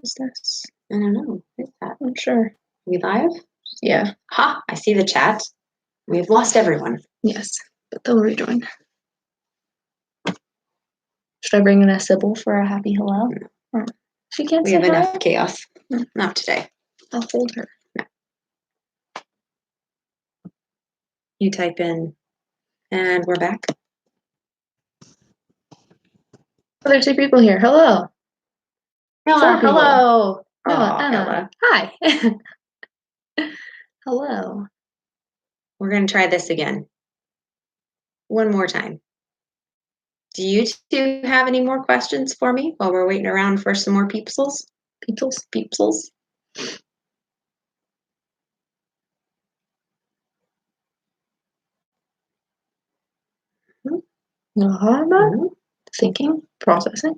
is this? I don't know. What is that? I'm sure. We live? Yeah. Ha! I see the chat. We've lost everyone. Yes, but they'll rejoin. Should I bring in a Sybil for a happy hello? No. Or she can't We say have hi? enough chaos. No. Not today. I'll hold her. No. You type in, and we're back. Oh, there's 2 people here. Hello. Ella, 4 people. hello. Ella, Aw, Anna. Ella. Hi. Hello. We're going to try this again. One more time. Do you two have any more questions for me while we're waiting around for some more peepsels? Peepsels. Thinking, processing.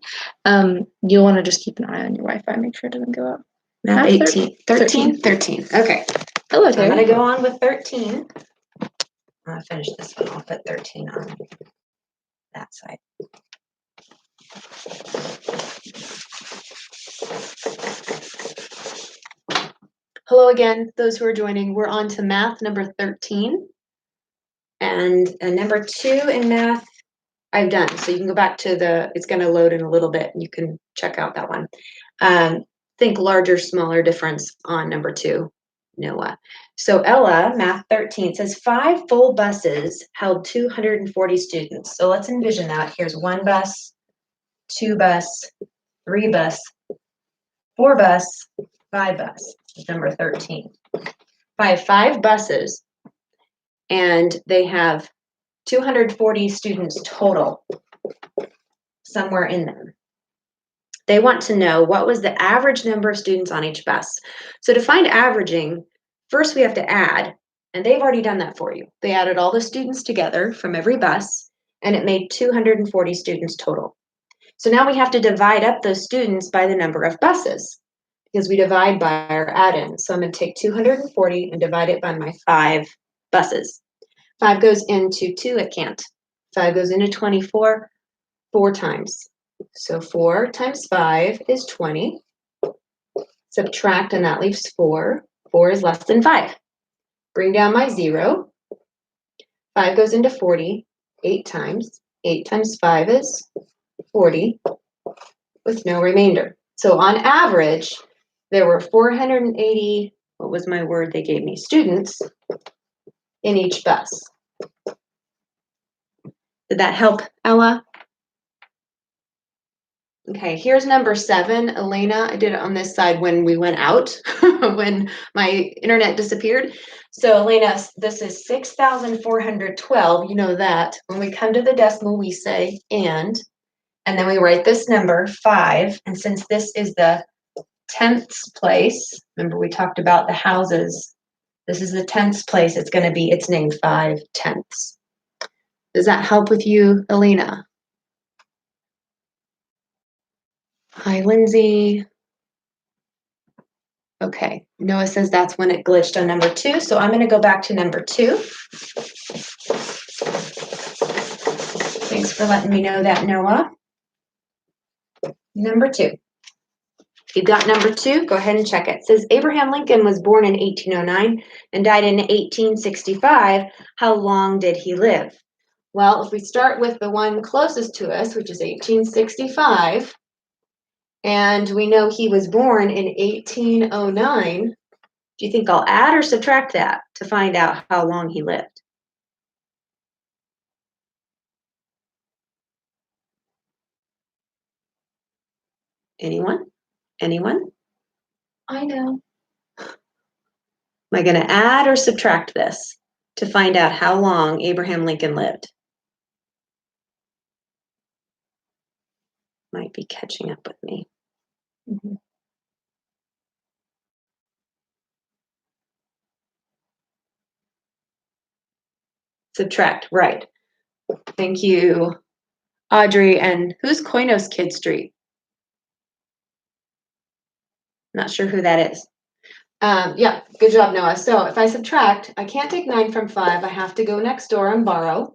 You'll want to just keep an eye on your Wi-Fi, make sure it doesn't go out. Math 18. 13? 13. Okay. Hello, So I'm Terry. going to go on with 13. I'll finish this one. I'll put 13 on that side. Hello again, those who are joining. We're on to math number 13. And number 2 in math, I've done. So you can go back to it's going to load in a little bit and you can check out that one. Think larger, smaller difference on number 2, Noah. So Ella, math 13, says 5 full buses held 240 students. So let's envision that. Here's 1 bus, 2 bus, 3 bus, 4 bus, 5 bus. Number 13. 5 buses, and they have 240 students total somewhere in them. They want to know what was the average number of students on each bus. So to find averaging, first we have to add, and they've already done that for you. They added all the students together from every bus, and it made 240 students total. So now we have to divide up those students by the number of buses, because we divide by our add-in. So I'm going to take 240 and divide it by my 5 buses. 5 goes into 2, it can't. 5 goes into 24, 4 times. So 4 times 5 is 20. Subtract, and that leaves 4. 4 is less than 5. Bring down my 0. 5 goes into 40, 8 times. 8 times 5 is 40, with no remainder. So on average, there were 480, what was my word they gave me, students in each bus. Did that help, Ella? Okay, here's number 7, Elena. I did it on this side when we went out, when my internet disappeared. So Elena, this is 6,412. You know that. When we come to the decimal, we say and then we write this number 5. And since this is the 10th place, remember we talked about the houses. This is the 10th place. It's named 5 tenths. Does that help with you, Elena? Hi, Lindsay. Okay, Noah says that's when it glitched on number 2, so I'm going to go back to number 2. Thanks for letting me know that, Noah. Number 2. If you've got number 2, go ahead and check it. It says Abraham Lincoln was born in 1809 and died in 1865. How long did he live? Well, if we start with the one closest to us, which is 1865, and we know he was born in 1809, do you think I'll add or subtract that to find out how long he lived? Anyone? Anyone? I know. Am I going to add or subtract this to find out how long Abraham Lincoln lived? Might be catching up with me. Mm-hmm. Subtract, right. Thank you, Audrey. And who's Koinos Kid Street? Not sure who that is. Yeah, good job, Noah. So if I subtract, I can't take 9 from 5. I have to go next door and borrow.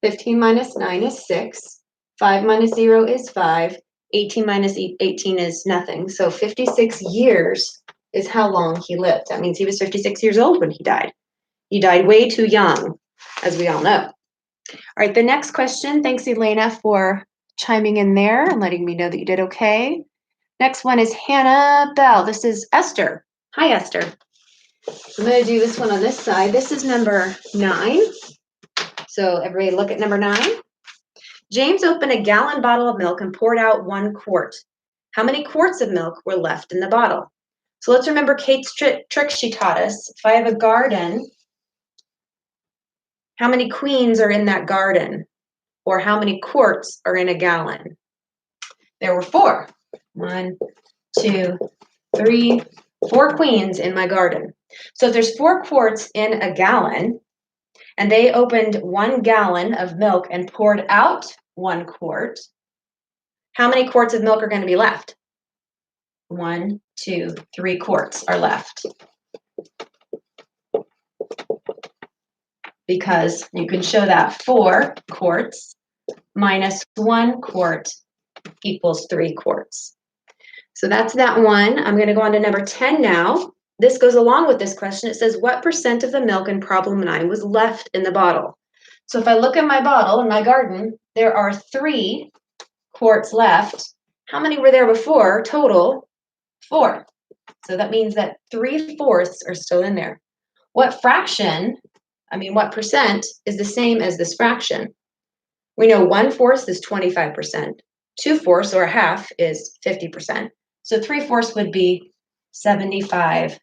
15 minus 9 is 6. 5 minus 0 is 5. 18 minus 18 is nothing. So 56 years is how long he lived. That means he was 56 years old when he died. He died way too young, as we all know. All right, the next question. Thanks, Elena, for chiming in there and letting me know that you did okay. Next one is Hannah Bell. This is Esther. Hi, Esther. I'm going to do this one on this side. This is number 9. So everybody look at number 9. James opened a gallon bottle of milk and poured out 1 quart. How many quarts of milk were left in the bottle? So let's remember Kate's trick she taught us. If I have a garden, how many queens are in that garden? Or how many quarts are in a gallon? There were 4. 1, 2, 3, 4 queens in my garden. So if there's 4 quarts in a gallon, and they opened 1 gallon of milk and poured out 1 quart, how many quarts of milk are going to be left? 1, 2, 3 quarts are left. Because you can show that 4 quarts minus 1 quart equals 3 quarts. So that's that one. I'm going to go on to number 10 now. This goes along with this question. It says, what percent of the milk in problem 9 was left in the bottle? So if I look at my bottle in my garden, there are 3 quarts left. How many were there before? Total, 4. So that means that 3/4 are still in there. What percent is the same as this fraction? We know 1/4 is 25%. 2/4 or a half is 50%. So 3/4 would be 75%.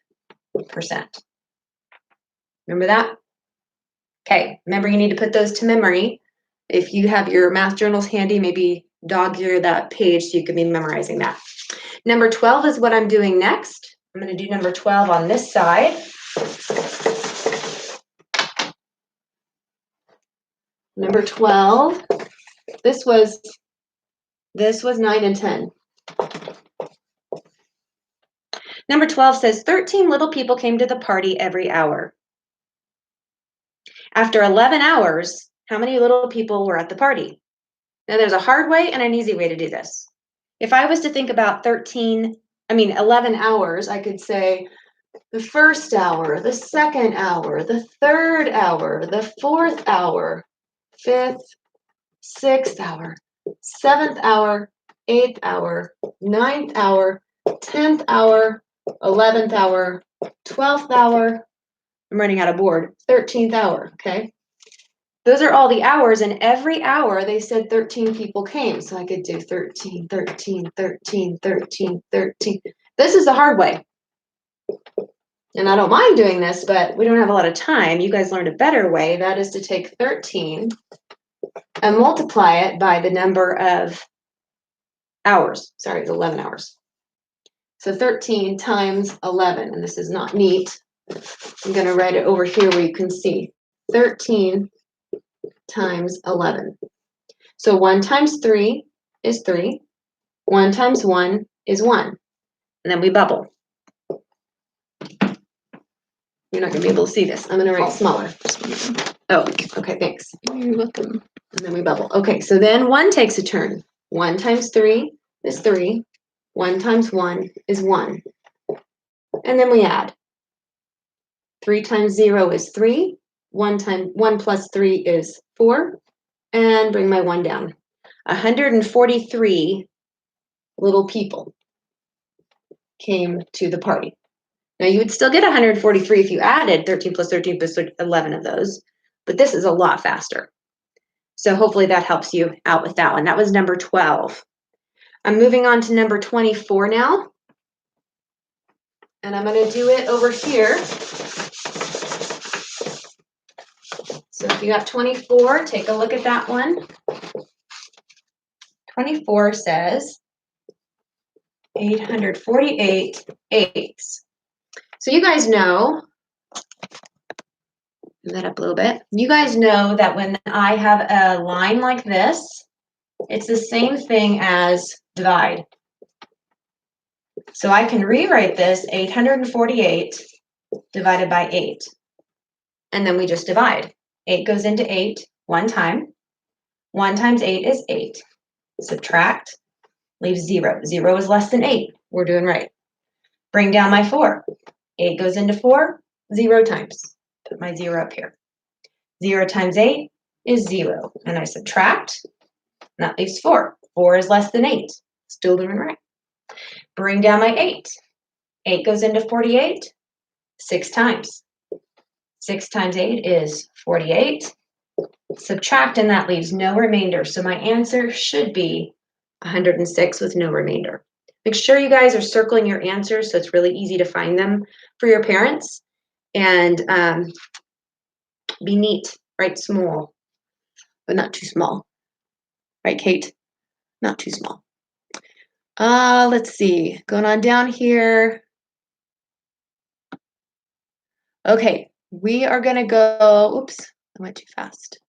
Remember that? Okay, remember you need to put those to memory. If you have your math journals handy, maybe dog-ear that page so you can be memorizing that. Number 12 is what I'm doing next. I'm going to do number 12 on this side. Number 12, this was 9 and 10. Number 12 says 13 little people came to the party every hour. After 11 hours, how many little people were at the party? Now there's a hard way and an easy way to do this. If I was to think about 11 hours, I could say the first hour, the second hour, the third hour, the fourth hour, fifth, sixth hour, seventh hour, eighth hour, ninth hour, 10th hour, 11th hour, 12th hour. I'm running out of board. 13th hour, okay? Those are all the hours, and every hour they said 13 people came. So I could do 13, 13, 13, 13, 13. This is the hard way. And I don't mind doing this, but we don't have a lot of time. You guys learned a better way. That is to take 13 and multiply it by the number of hours. Sorry, it's 11 hours. So 13 times 11, and this is not neat. I'm going to write it over here where you can see. 13 times 11. So 1 times 3 is 3. 1 times 1 is 1. And then we bubble. You're not going to be able to see this. I'm going to write smaller. Oh, okay, thanks. You're welcome. And then we bubble. Okay, so then 1 takes a turn. 1 times 3 is 3. 1 times 1 is 1. And then we add. 3 times 0 is 3. 1 plus 3 is 4. And bring my 1 down. 143 little people came to the party. Now you would still get 143 if you added 13 plus 13 plus 11 of those, but this is a lot faster. So hopefully that helps you out with that one. That was number 12. I'm moving on to number 24 now. And I'm going to do it over here. So if you got 24, take a look at that one. 24 says 848 eighths. So you guys know, move that up a little bit. You guys know that when I have a line like this, it's the same thing as divide. So I can rewrite this 848 divided by 8. And then we just divide. 8 goes into 8 one time. 1 times 8 is 8. Subtract. leaves 0. 0 is less than 8. We're doing right. Bring down my 4. 8 goes into 4, 0 times. Put my 0 up here. 0 times 8 is 0. And I subtract, and that leaves 4. 4 is less than 8. Still doing right. Bring down my 8. 8 goes into 48, 6 times. 6 times 8 is 48. Subtract, and that leaves no remainder. So my answer should be 106 with no remainder. Make sure you guys are circling your answers so it's really easy to find them for your parents. And be neat, write small, but not too small. Right, Kate? Not too small. Let's see, going on down here. Okay, we are gonna go, oops, I went too fast.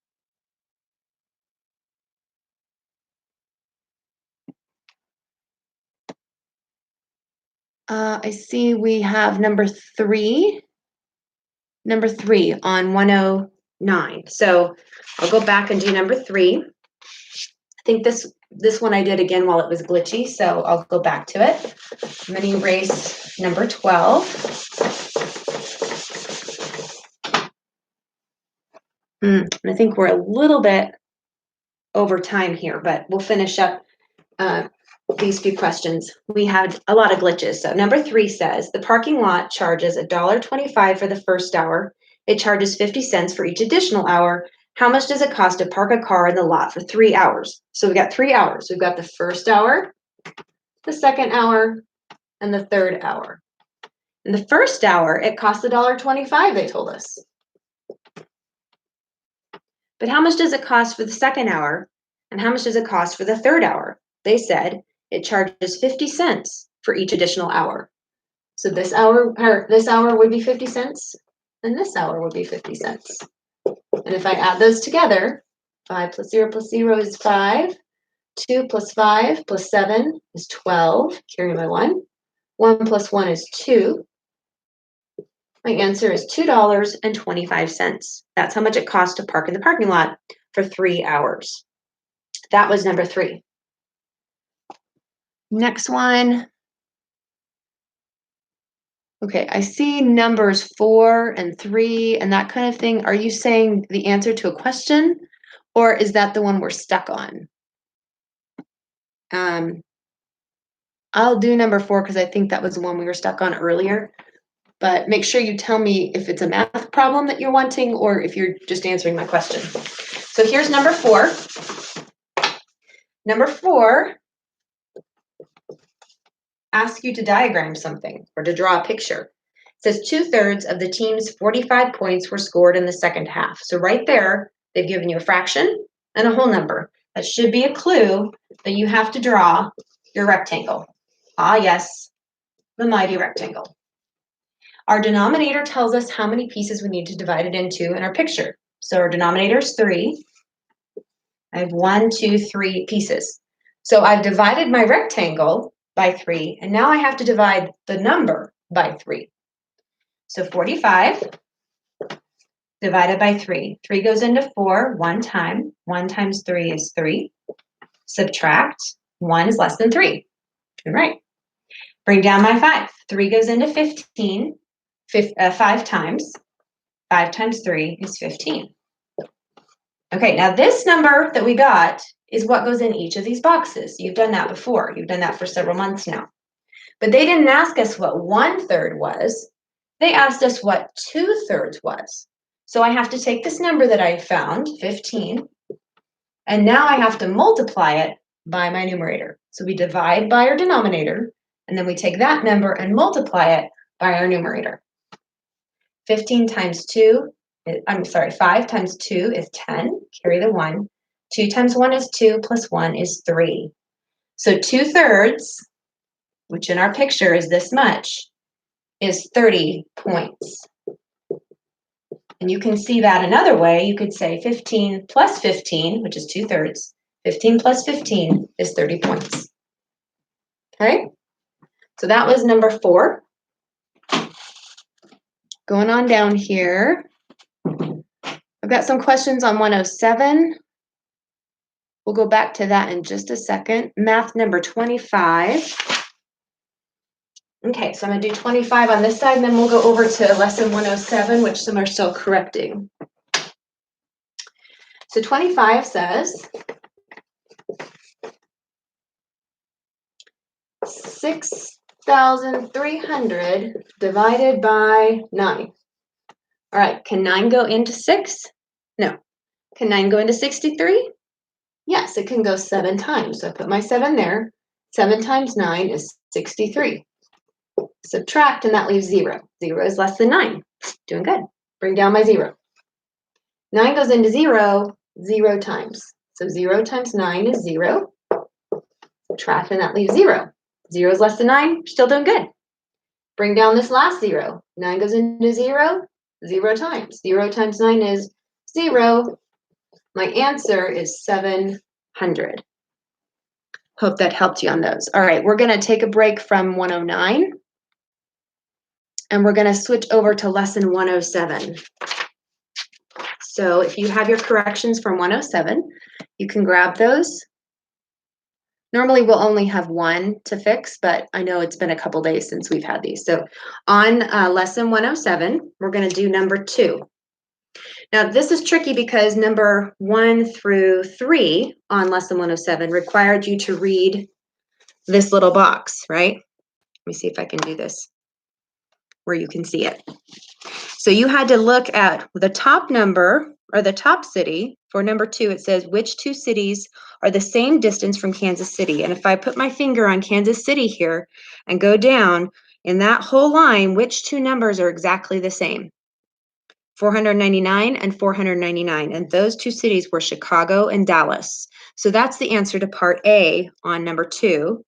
I see we have number 3 on 109. So I'll go back and do number 3. I think this one I did again while it was glitchy, so I'll go back to it. I'm going to erase number 12. And I think we're a little bit over time here, but we'll finish up these few questions. We had a lot of glitches. So number 3 says, the parking lot charges $1.25 for the first hour. It charges 50 cents for each additional hour. How much does it cost to park a car in the lot for 3 hours? So we've got 3 hours. We've got the first hour, the second hour, and the third hour. In the first hour, it costs $1.25, they told us. But how much does it cost for the second hour? And how much does it cost for the third hour? They said it charges 50 cents for each additional hour. So this hour would be 50 cents, and this hour would be 50 cents. And if I add those together, 5 plus 0 plus 0 is 5. 2 plus 5 plus 7 is 12. Carry my 1. 1 plus 1 is 2. My answer is $2.25. That's how much it costs to park in the parking lot for 3 hours. That was number 3. Next one. Okay, I see numbers 4 and 3 and that kind of thing. Are you saying the answer to a question, or is that the one we're stuck on? I'll do number 4 because I think that was the one we were stuck on earlier. But make sure you tell me if it's a math problem that you're wanting or if you're just answering my question. So here's number 4. Number 4 asks you to diagram something or to draw a picture. It says 2/3 of the team's 45 points were scored in the second half. So right there, they've given you a fraction and a whole number. That should be a clue that you have to draw your rectangle. Ah, yes, the mighty rectangle. Our denominator tells us how many pieces we need to divide it into in our picture. So our denominator is 3. I have 1, 2, 3 pieces. So I've divided my rectangle by 3, and now I have to divide the number by 3. So 45 divided by 3. 3 goes into 4 one time. 1 times 3 is 3. Subtract, 1 is less than 3. All right. Bring down my 5. 3 goes into 15. 5 times. 5 times 3 is 15. Okay, now this number that we got is what goes in each of these boxes. You've done that before. You've done that for several months now. But they didn't ask us what 1/3 was. They asked us what 2/3 was. So I have to take this number that I found, 15, and now I have to multiply it by my numerator. So we divide by our denominator, and then we take that number and multiply it by our numerator. 15 times 2, I'm sorry, 5 times 2 is 10, carry the 1. 2 times 1 is 2, plus 1 is 3. So 2/3, which in our picture is this much, is 30 points. And you can see that another way. You could say 15 plus 15, which is 2/3. 15 plus 15 is 30 points. Okay, so that was number 4. Going on down here, I've got some questions on 107. We'll go back to that in just a second. Math number 25. Okay, so I'm going to do 25 on this side, and then we'll go over to lesson 107, which some are still correcting. So 25 says 6,300 divided by 9. All right, can 9 go into 6? No. Can 9 go into 63? Yes, it can go 7 times. So I put my 7 there. 7 times 9 is 63. Subtract, and that leaves 0. 0 is less than 9. Doing good. Bring down my 0. 9 goes into 0 times. So 0 times 9 is 0. Subtract, and that leaves 0. 0 is less than 9. Still doing good. Bring down this last 0. 9 goes into 0 times. 0 times 9 is 0. My answer is 700. Hope that helped you on those. All right, we're going to take a break from 109. And we're going to switch over to lesson 107. So if you have your corrections from 107, you can grab those. Normally we'll only have one to fix, but I know it's been a couple days since we've had these. So on lesson 107, we're going to do number 2. Now this is tricky because number 1 through 3 on lesson 107 required you to read this little box, right? Let me see if I can do this where you can see it. So you had to look at the top number or the top city. For number 2, it says which 2 cities are the same distance from Kansas City. And if I put my finger on Kansas City here and go down in that whole line, which 2 numbers are exactly the same? 499 and 499. And those 2 cities were Chicago and Dallas. So that's the answer to part A on number 2.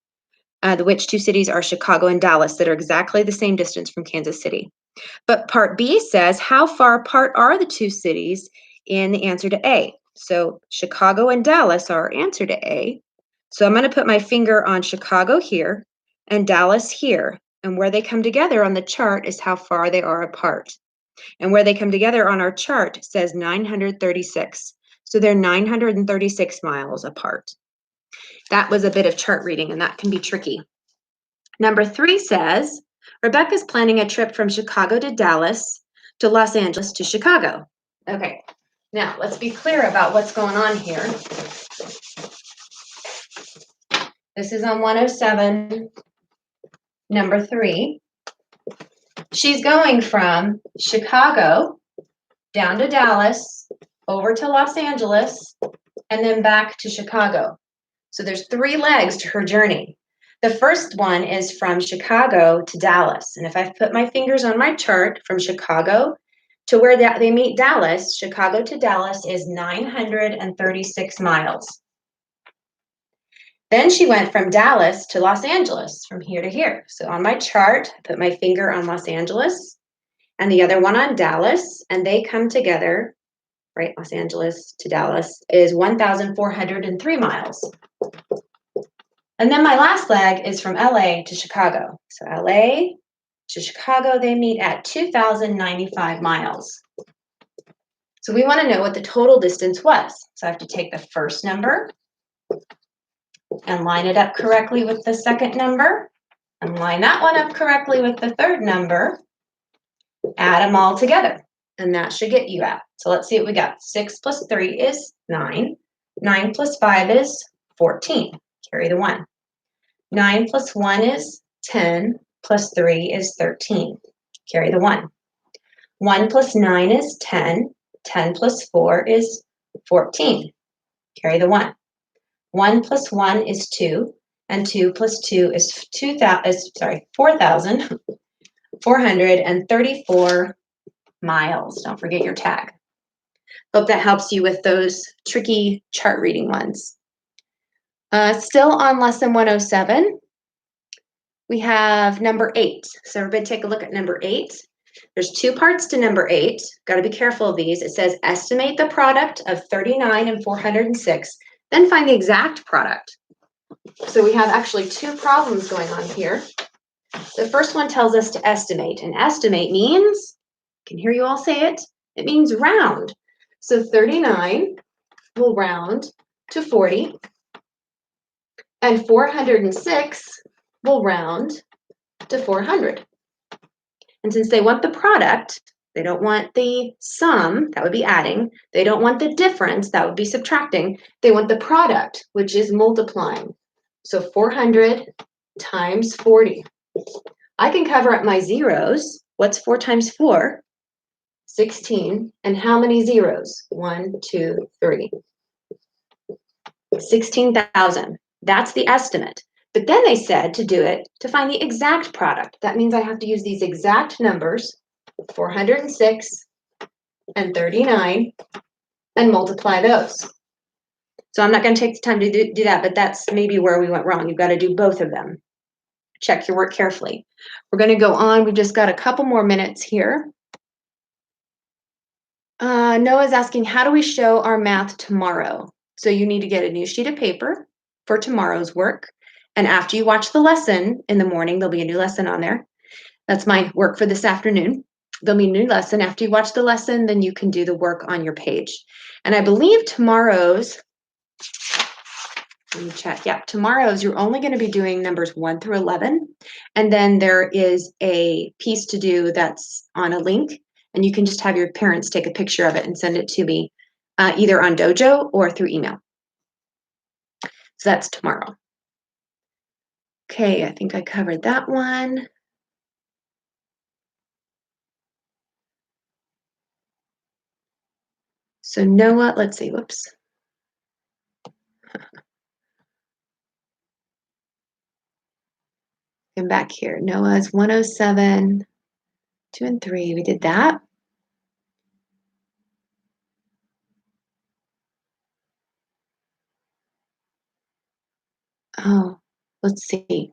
Which 2 cities are Chicago and Dallas that are exactly the same distance from Kansas City. But part B says, how far apart are the 2 cities in the answer to A? So Chicago and Dallas are our answer to A. So I'm going to put my finger on Chicago here and Dallas here. And where they come together on the chart is how far they are apart. And where they come together on our chart says 936. So they're 936 miles apart. That was a bit of chart reading, and that can be tricky. Number 3 says, Rebecca's planning a trip from Chicago to Dallas to Los Angeles to Chicago. Okay, now let's be clear about what's going on here. This is on 107, number 3. She's going from Chicago down to Dallas, over to Los Angeles, and then back to Chicago. So there's 3 legs to her journey. The first one is from Chicago to Dallas. And if I put my fingers on my chart from Chicago to where they meet Dallas, Chicago to Dallas is 936 miles. Then she went from Dallas to Los Angeles, from here to here. So on my chart, I put my finger on Los Angeles and the other one on Dallas, and they come together, right? Los Angeles to Dallas is 1,403 miles. And then my last leg is from LA to Chicago. So LA to Chicago, they meet at 2,095 miles. So we want to know what the total distance was. So I have to take the first number and line it up correctly with the second number, and line that one up correctly with the third number, add them all together, and that should get you out. So let's see what we got. 6 plus 3 is 9. 9 plus 5 is 14. Carry the 1. 9 plus 1 is 10, plus 3 is 13. Carry the 1. 1 plus 9 is 10. 10 plus 4 is 14. Carry the 1. 1 plus 1 is 2, and 2 plus 2 is 4,434 miles. Don't forget your tag. Hope that helps you with those tricky chart reading ones. Still on lesson 107, we have number 8. So everybody take a look at number 8. There's 2 parts to number 8. Got to be careful of these. It says estimate the product of 39 and 406, then find the exact product. So we have actually 2 problems going on here. The first one tells us to estimate, and estimate means, I can hear you all say it, it means round. So 39 will round to 40. And 406 will round to 400. And since they want the product, they don't want the sum, that would be adding. They don't want the difference, that would be subtracting. They want the product, which is multiplying. So 400 times 40. I can cover up my zeros. What's 4 times 4? 16. And how many zeros? 1, 2, 3. 16,000. That's the estimate. But then they said to do it to find the exact product. That means I have to use these exact numbers, 406 and 39, and multiply those. So I'm not going to take the time to do that, but that's maybe where we went wrong. You've got to do both of them. Check your work carefully. We're going to go on. We've just got a couple more minutes here. Noah's asking, how do we show our math tomorrow? So you need to get a new sheet of paper for tomorrow's work. And after you watch the lesson in the morning, there'll be a new lesson on there. That's my work for this afternoon. There'll be a new lesson. After you watch the lesson, then you can do the work on your page. And I believe tomorrow's, let me check. Yeah, tomorrow's you're only going to be doing numbers 1 through 11. And then there is a piece to do that's on a link. And you can just have your parents take a picture of it and send it to me either on Dojo or through email. So that's tomorrow. Okay, I think I covered that one. So Noah, let's see, whoops. Come back here. Noah's 107, 2 and 3. We did that. Oh, let's see.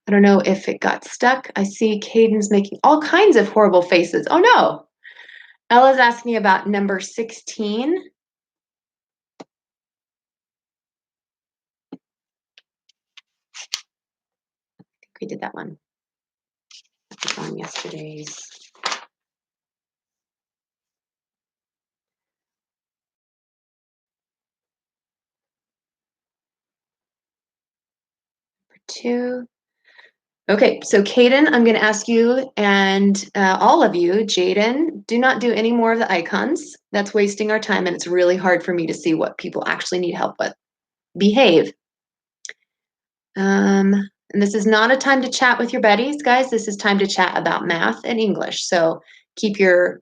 I don't know if it got stuck. I see Caden's making all kinds of horrible faces. Oh no. Ella's asking about number 16. I think we did that one. That was on yesterday's. Number 2. Okay, so Caden, I'm going to ask you and all of you, Jaden, do not do any more of the icons. That's wasting our time, and it's really hard for me to see what people actually need help with. Behave. And this is not a time to chat with your buddies, guys. This is time to chat about math and English. So keep your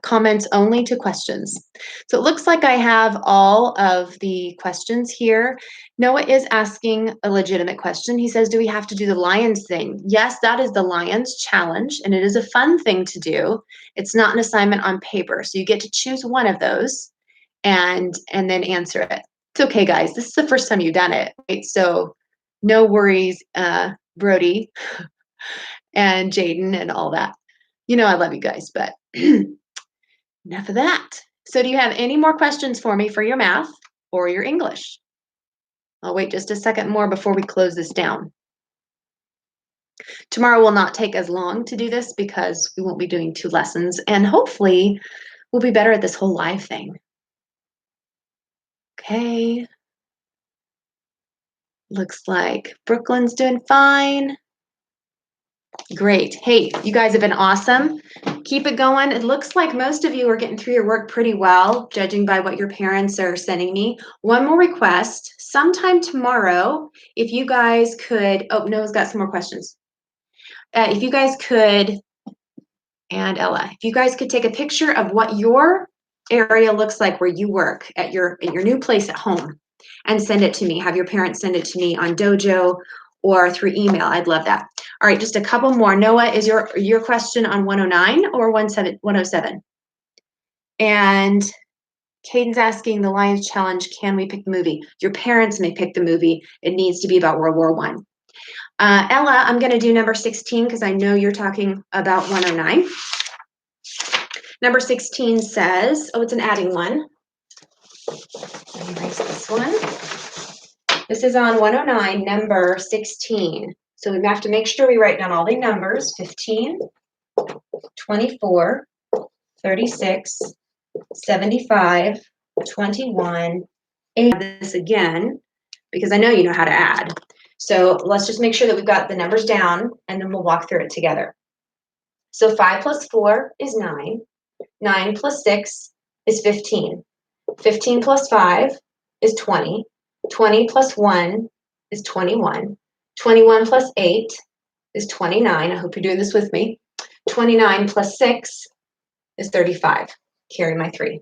comments only to questions. So it looks like I have all of the questions here. Noah is asking a legitimate question. He says, do we have to do the Lions thing? Yes, that is the Lions challenge, and it is a fun thing to do. It's not an assignment on paper. So you get to choose one of those and then answer it. It's okay, guys. This is the first time you've done it, right? So no worries, Brody and Jaden and all that. You know I love you guys, but enough of that. So do you have any more questions for me for your math or your English? I'll wait just a second more before we close this down. Tomorrow will not take as long to do this because we won't be doing 2 lessons, and hopefully we'll be better at this whole live thing. Okay. Looks like Brooklyn's doing fine. Great. Hey, you guys have been awesome. Keep it going. It looks like most of you are getting through your work pretty well, judging by what your parents are sending me. One more request. Sometime tomorrow, if you guys could, oh, Noah's got some more questions. If you guys could, and Ella, if you guys could take a picture of what your area looks like where you work at your new place at home and send it to me. Have your parents send it to me on Dojo or through email. I'd love that. All right, just a couple more. Noah, is your question on 109 or 107? And Caden's asking the Lions Challenge, can we pick the movie? Your parents may pick the movie. It needs to be about World War I. Ella, I'm going to do number 16 because I know you're talking about 109. Number 16 says, oh, it's an adding one. Let me erase this one. This is on 109, number 16. So we have to make sure we write down all the numbers, 15, 24, 36, 75, 21, add this again because I know you know how to add. So let's just make sure that we've got the numbers down and then we'll walk through it together. So 5 plus 4 is 9. 9 plus 6 is 15. 15 plus 5 is 20. 20 plus 1 is 21. 21 plus 8 is 29. I hope you're doing this with me. 29 plus 6 is 35. Carry my 3.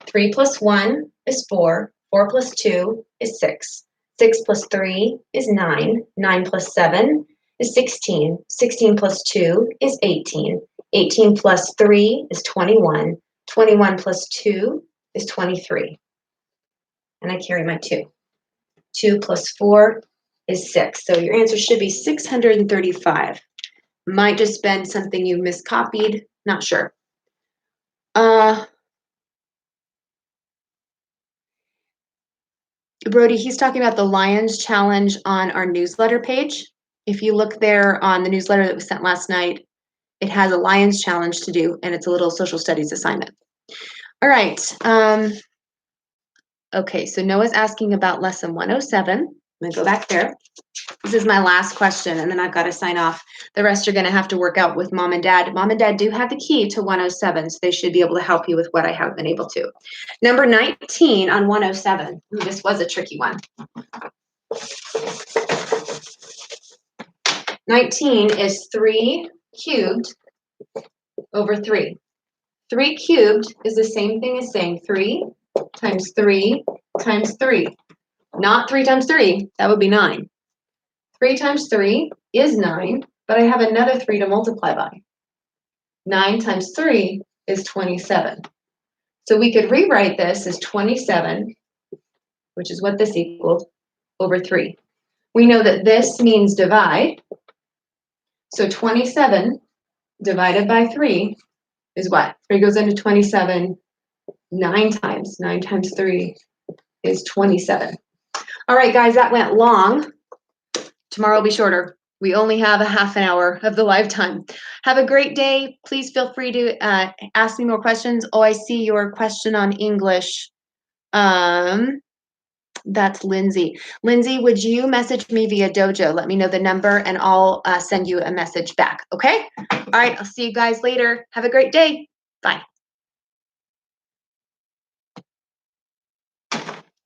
3 plus 1 is 4. 4 plus 2 is 6. 6 plus 3 is 9. 9 plus 7 is 16. 16 plus 2 is 18. 18 plus 3 is 21. 21 plus 2 is 23. And I carry my 2. 2 plus 4 is 6. So your answer should be 635. Might just been something you miscopied. Not sure. Brody, he's talking about the Lions Challenge on our newsletter page. If you look there on the newsletter that was sent last night, it has a Lions Challenge to do, and it's a little social studies assignment. All right. Okay, so Noah's asking about lesson 107. I'm going to go back there. This is my last question, and then I've got to sign off. The rest you're going to have to work out with mom and dad. Mom and dad do have the key to 107, so they should be able to help you with what I haven't been able to. Number 19 on 107. Ooh, this was a tricky one. 19 is 3 cubed over 3. 3 cubed is the same thing as saying 3 times 3 times 3. Not 3 times 3, that would be 9. 3 times 3 is 9, but I have another 3 to multiply by. 9 times 3 is 27. So we could rewrite this as 27, which is what this equals, over 3. We know that this means divide. So 27 divided by 3 is what? 3 goes into 27 9 times. 9 times 3 is 27. All right, guys, that went long. Tomorrow will be shorter. We only have a half an hour of the live time. Have a great day. Please feel free to ask me more questions. Oh, I see your question on English. That's Lindsay. Lindsay, would you message me via Dojo? Let me know the number and I'll send you a message back, okay? All right, I'll see you guys later. Have a great day. Bye.